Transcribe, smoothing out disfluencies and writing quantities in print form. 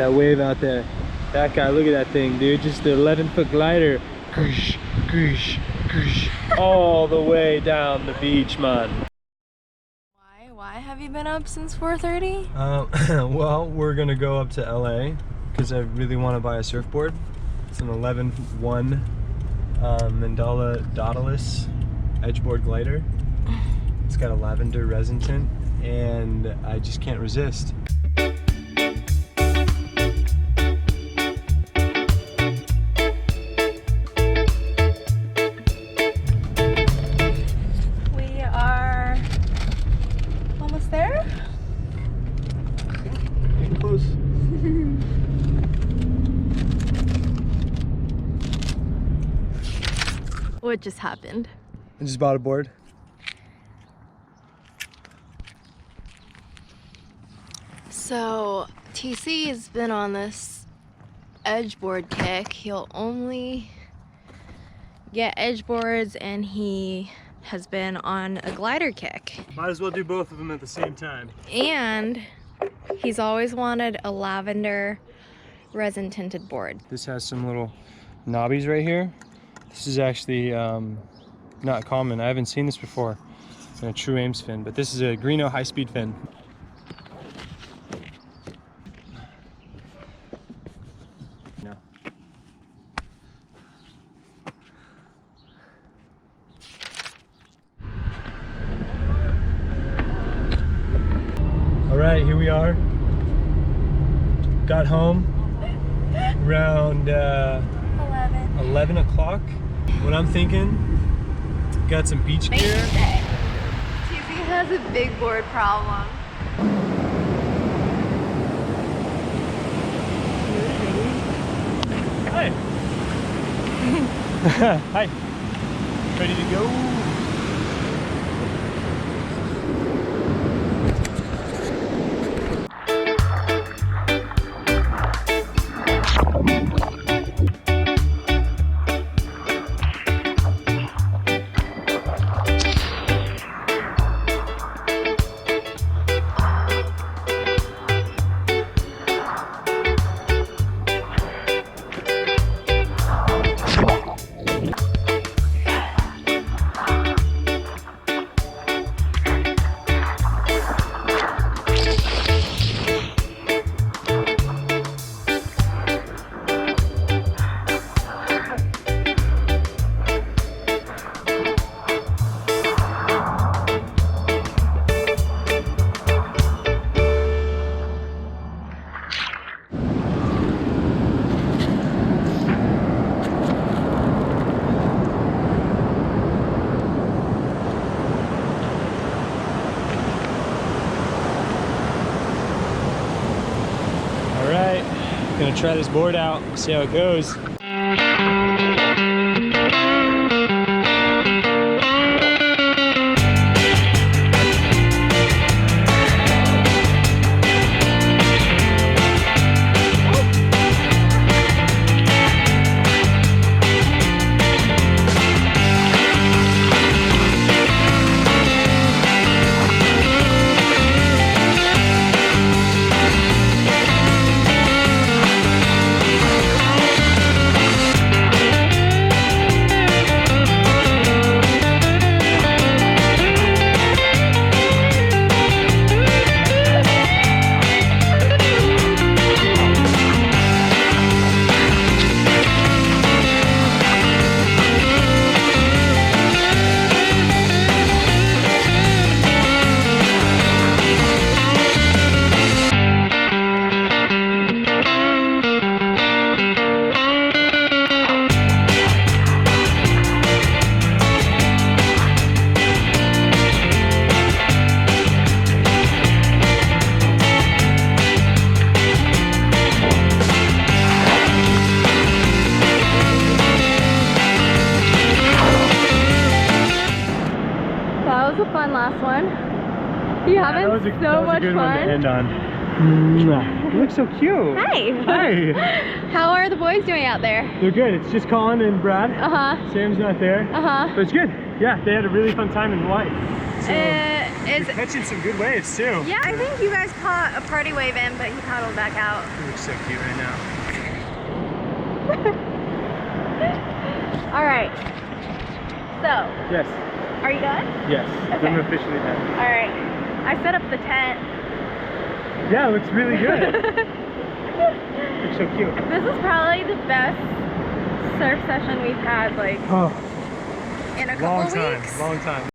That wave out there. That guy, look at that thing, dude. Just the 11-foot glider. Goosh, goosh, goosh. All the way down the beach, man. Why have you been up since 4:30? Well, we're gonna go up to LA because I really want to buy a surfboard. It's an 11-1 Mandala Daedalus edgeboard glider. It's got a lavender resin tint and I just can't resist. We are almost there. Getting close. What just happened? I just bought a board. So TC has been on this edgeboard kick. He'll only get edgeboards and he has been on a glider kick. Might as well do both of them at the same time. And he's always wanted a lavender resin tinted board. This has some little knobbies right here. This is actually not common. I haven't seen this before in a true Ames fin, but this is a Greeno high-speed fin. No. All right, here we are. Got home around 11 o'clock. What I'm thinking, got some beach gear. TC has a big board problem. Hi. Hi. Ready to go? Gonna try this board out, see how it goes. Last one. You having so much fun? One to end on. You look so cute. Hi. Hi. How are the boys doing out there? They're good. It's just Colin and Brad. Uh-huh. Sam's not there. Uh-huh. But it's good. Yeah, they had a really fun time in Hawaii. So Is You're catching some good waves too. yeah, I think you guys caught a party wave in, but he paddled back out. You look so cute right now. All right. So, Yes. are you done? Yes. Okay. I'm officially done. All right. I set up the tent. Yeah, it looks really good. Looks so cute. This is probably the best surf session we've had, like, Oh, in a couple long time. weeks. Long time.